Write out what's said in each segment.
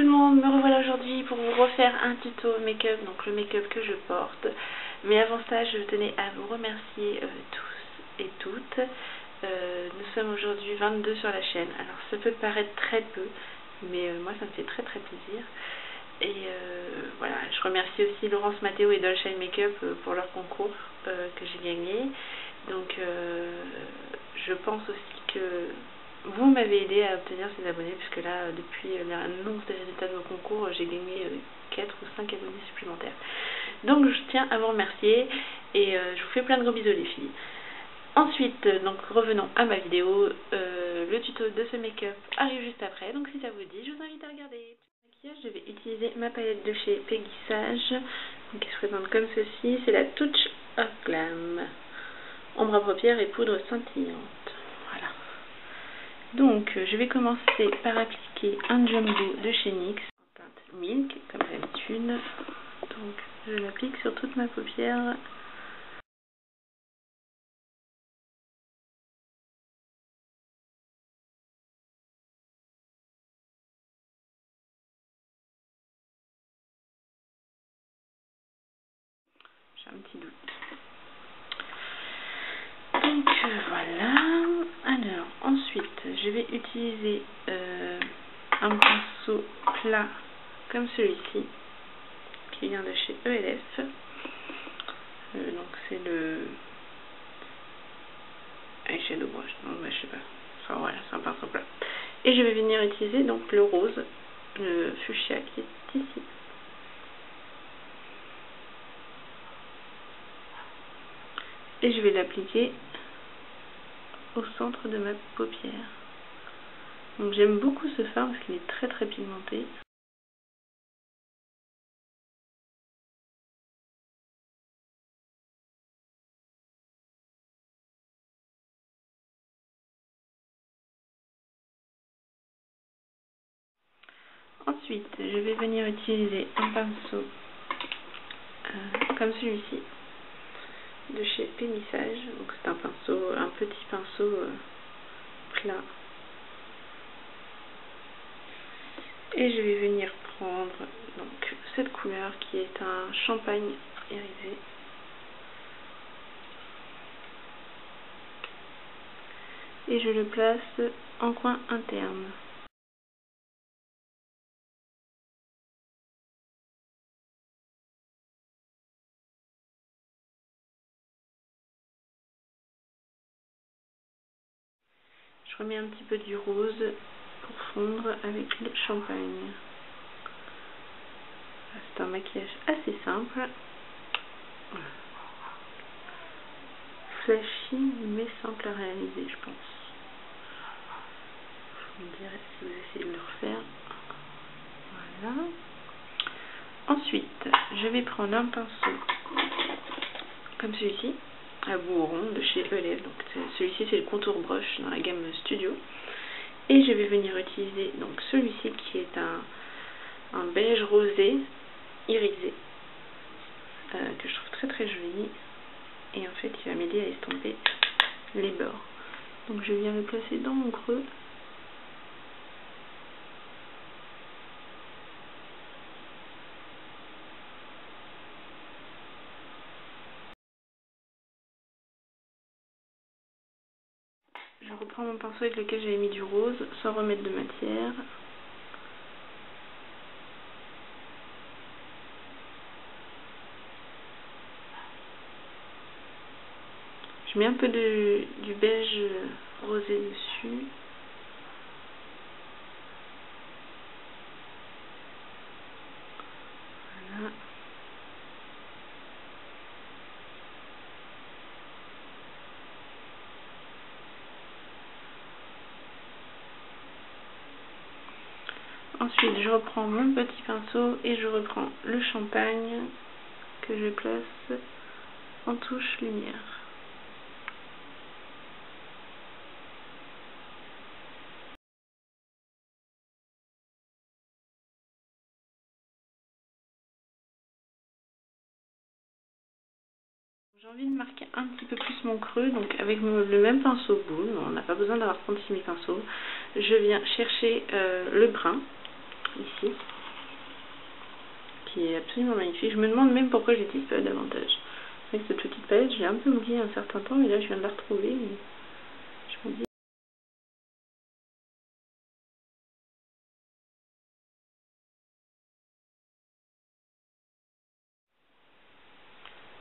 tout le monde, me revoilà aujourd'hui pour vous refaire un tuto make-up, donc le make-up que je porte. Mais avant ça, je tenais à vous remercier tous et toutes. Nous sommes aujourd'hui 22 sur la chaîne, alors ça peut paraître très peu, mais moi ça me fait très plaisir. Et voilà, je remercie aussi Laurence Mathéo et Dolce Makeup pour leur concours que j'ai gagné. Donc je pense aussi que vous m'avez aidé à obtenir ces abonnés, puisque là, depuis l'annonce des résultats de mon concours, j'ai gagné 4 ou 5 abonnés supplémentaires. Donc je tiens à vous remercier et je vous fais plein de gros bisous les filles. Ensuite, donc revenons à ma vidéo. Le tuto de ce make-up arrive juste après, donc si ça vous dit, je vous invite à regarder. Pour le maquillage, je vais utiliser ma palette de chez Peggy Sage, qui se présente comme ceci. C'est la Touch of Glam, ombre à paupières et poudre scintillante. Voilà. Donc, je vais commencer par appliquer un jumbo de chez NYX en teinte Milk, comme d'habitude. Donc, je l'applique sur toute ma paupière. J'ai un petit doute. Donc, voilà. Alors, ensuite, je vais utiliser un pinceau plat comme celui-ci, qui vient de chez ELF. Donc c'est le eyeshadow brush, non bah, je sais pas, enfin voilà, c'est un pinceau plat. Et je vais venir utiliser donc le rose, le fuchsia qui est ici. Et je vais l'appliquer au centre de ma paupière. Donc j'aime beaucoup ce fard parce qu'il est très pigmenté. Ensuite, je vais venir utiliser un pinceau comme celui-ci de chez Peggy Sage. Donc c'est un pinceau, un petit pinceau plat. Et je vais venir prendre donc cette couleur qui est un champagne irisé. Et je le place en coin interne. Je remets un petit peu du rose pour fondre avec le champagne. C'est un maquillage assez simple. Flashy mais simple à réaliser, je pense. Je vous dirai si vous essayez de le refaire. Voilà. Ensuite, je vais prendre un pinceau comme celui-ci, à bout rond de chez ELF. Donc celui-ci c'est le contour brush dans la gamme Studio. Et je vais venir utiliser donc celui-ci qui est un beige rosé irisé que je trouve très joli. Et en fait il va m'aider à estomper les bords. Donc je viens le placer dans mon creux. Je reprends mon pinceau avec lequel j'avais mis du rose sans remettre de matière. Je mets un peu du beige rosé dessus. Voilà. Ensuite, je reprends mon petit pinceau et je reprends le champagne que je place en touche lumière. J'ai envie de marquer un petit peu plus mon creux, donc avec le même pinceau boule, on n'a pas besoin d'avoir 36 000 pinceaux. Je viens chercher le brun, ici, qui est absolument magnifique. Je me demande même pourquoi j'utilise pas davantage. Avec cette petite palette, j'ai un peu oublié un certain temps et là je viens de la retrouver. Mais je me dis...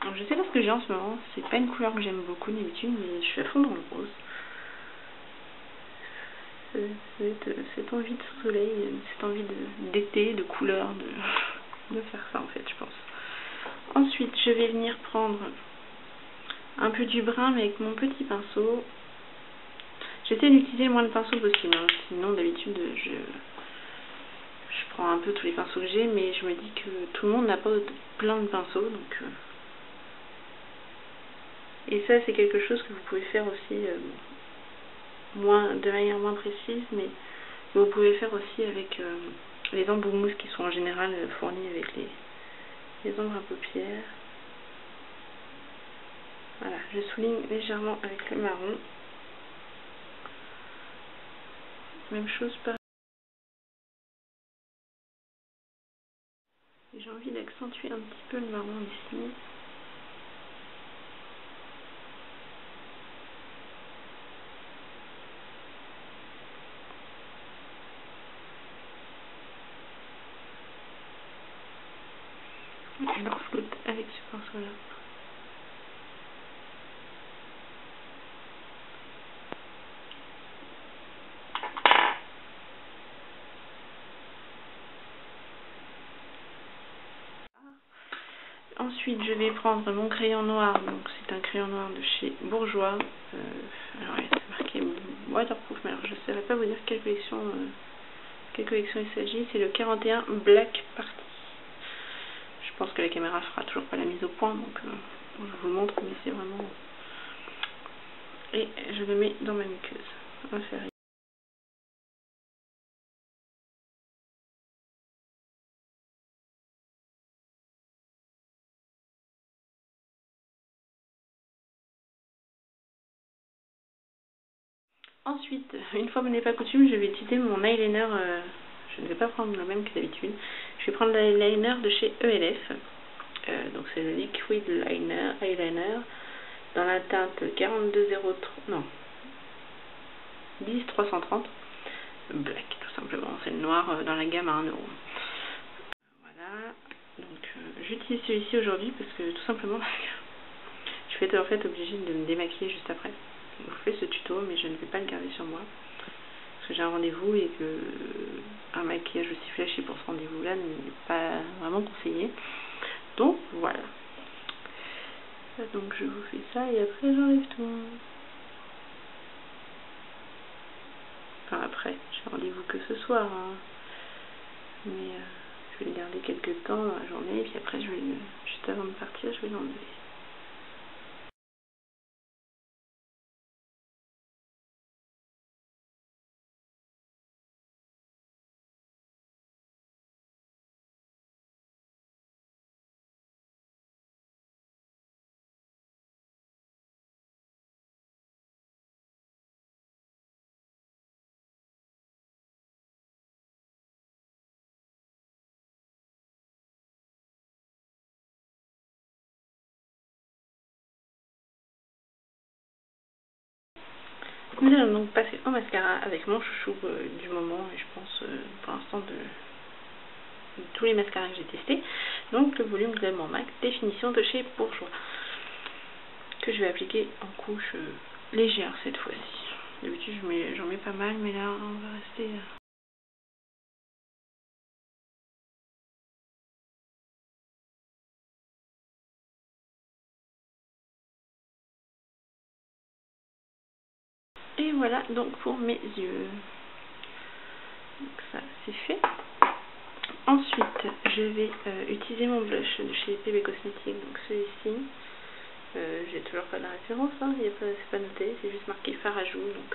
Alors, je sais pas ce que j'ai en ce moment, c'est pas une couleur que j'aime beaucoup d'habitude, mais je suis à fond dans le rose. Cette envie de soleil, cette envie d'été, de couleur, de faire ça en fait, je pense. Ensuite, je vais venir prendre un peu du brun, mais avec mon petit pinceau. J'essaie d'utiliser le moins de pinceaux possible, hein. Sinon d'habitude je prends un peu tous les pinceaux que j'ai, mais je me dis que tout le monde n'a pas plein de pinceaux, donc et ça c'est quelque chose que vous pouvez faire aussi de manière moins précise, mais vous pouvez faire aussi avec les embouts mousse qui sont en général fournis avec les ombres à paupières. Voilà, je souligne légèrement avec le marron. Même chose par... J'ai envie d'accentuer un petit peu le marron ici. Je le refloute avec ce pinceau-là. Ensuite, je vais prendre mon crayon noir. Donc, c'est un crayon noir de chez Bourjois. Alors, c'est marqué waterproof, mais alors je ne saurais pas vous dire quelle collection il s'agit. C'est le 41 Black Party. Je pense que la caméra fera toujours pas la mise au point, donc je vous le montre, mais c'est vraiment... Et je le mets dans ma muqueuse inférieure. Ensuite, une fois n'est pas coutume, je vais utiliser mon eyeliner. Je ne vais pas prendre le même que d'habitude. Je vais prendre l'eyeliner de chez ELF. Donc c'est le Liquid Eyeliner dans la teinte 4203, non, 10330 Black, tout simplement. C'est le noir dans la gamme à 1 €. Voilà. Donc j'utilise celui-ci aujourd'hui parce que tout simplement je vais être en fait obligée de me démaquiller juste après. Je vous fais ce tuto, mais je ne vais pas le garder sur moi parce que j'ai un rendez-vous et que un maquillage aussi flashy pour ce rendez-vous-là n'est pas vraiment conseillé. Donc voilà. Donc je vous fais ça et après j'enlève tout. Enfin après, j'ai rendez-vous que ce soir, hein. Mais je vais le garder quelques temps dans la journée et puis après juste avant de partir je vais l'enlever. Nous allons donc passer au mascara avec mon chouchou du moment et je pense pour l'instant de tous les mascaras que j'ai testés. Donc le volume Glamour Max Définition de chez Bourjois, que je vais appliquer en couche légère cette fois-ci. D'habitude j'en mets pas mal, mais là on va rester... Et voilà donc pour mes yeux. Donc ça c'est fait. Ensuite je vais utiliser mon blush de chez PB Cosmetics, donc celui-ci. J'ai toujours pas la référence, hein, c'est pas noté, c'est juste marqué Farajou. Donc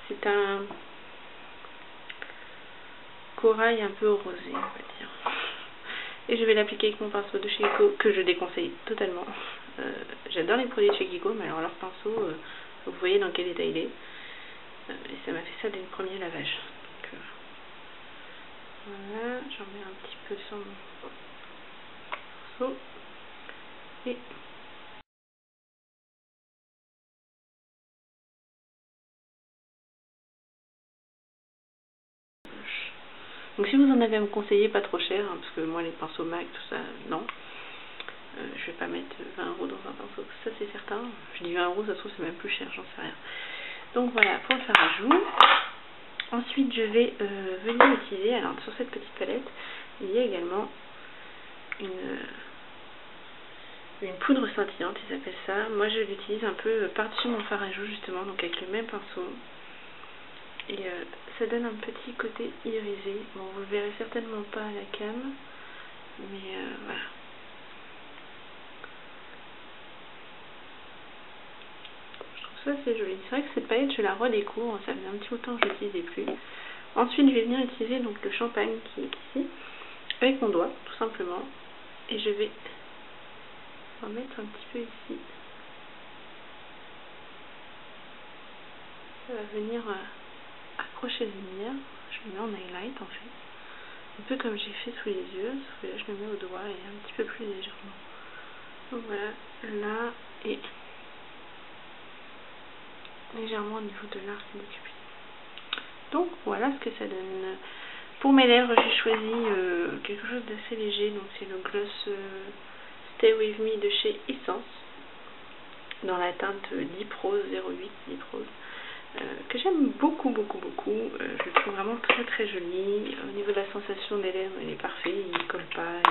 c'est un corail un peu rosé, on va dire. Et je vais l'appliquer avec mon pinceau de chez Kiko, que je déconseille totalement. J'adore les produits de chez Kiko, mais alors leur pinceau, vous voyez dans quel état il est. Et ça m'a fait ça dès le premier lavage. Donc, voilà, j'en mets un petit peu sur mon pinceau et donc si vous en avez à me conseiller, pas trop cher, hein, parce que moi les pinceaux MAC, tout ça, non. Je vais pas mettre 20 € dans un pinceau, ça c'est certain. Je dis 20 €, ça se trouve c'est même plus cher, j'en sais rien. Donc voilà pour le fard à joues. Ensuite je vais venir utiliser, alors sur cette petite palette, il y a également une poudre scintillante, ils appellent ça. Moi je l'utilise un peu par-dessus mon fard à joues justement, donc avec le même pinceau. Et ça donne un petit côté irisé. Bon, vous le verrez certainement pas à la cam, mais voilà. Je trouve ça c'est joli. C'est vrai que cette palette je la redécouvre, ça faisait un petit temps que je l'utilisais plus. Ensuite je vais venir utiliser donc le champagne qui est ici, avec mon doigt tout simplement. Et je vais en mettre un petit peu ici. Ça va venir approcher les lumières. Je le mets en highlight en fait. Un peu comme j'ai fait sous les yeux, sauf que là je le mets au doigt et un petit peu plus légèrement. Donc voilà, là et légèrement au niveau de l'arc du pupille. Donc voilà ce que ça donne. Pour mes lèvres, j'ai choisi quelque chose d'assez léger, donc c'est le gloss Stay With Me de chez Essence, dans la teinte Deep Rose 08 Deep Rose. Que j'aime beaucoup. Je le trouve vraiment très joli. Au niveau de la sensation des lèvres, il est parfait, il ne colle pas.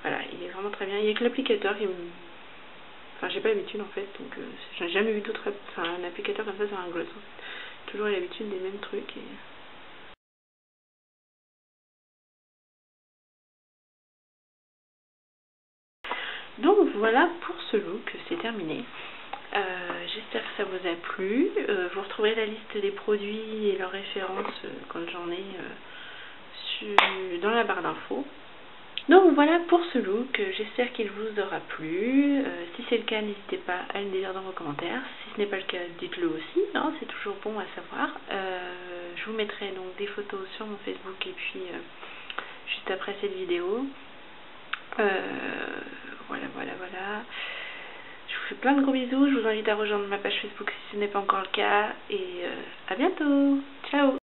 Voilà, il est vraiment très bien. Il n'y a que l'applicateur qui me... Enfin, j'ai pas l'habitude en fait, donc j'ai jamais vu d'autres... Enfin, un applicateur comme ça sur un gloss. En fait. Toujours l'habitude des mêmes trucs. Donc voilà pour ce look, c'est terminé. J'espère que ça vous a plu. Vous retrouverez la liste des produits et leurs références quand j'en ai dans la barre d'infos. Donc voilà pour ce look, j'espère qu'il vous aura plu. Si c'est le cas, n'hésitez pas à le dire dans vos commentaires. Si ce n'est pas le cas, dites-le aussi, hein, c'est toujours bon à savoir. Je vous mettrai donc des photos sur mon Facebook et puis juste après cette vidéo. Voilà. Je vous fais plein de gros bisous. Je vous invite à rejoindre ma page Facebook si ce n'est pas encore le cas. Et à bientôt. Ciao.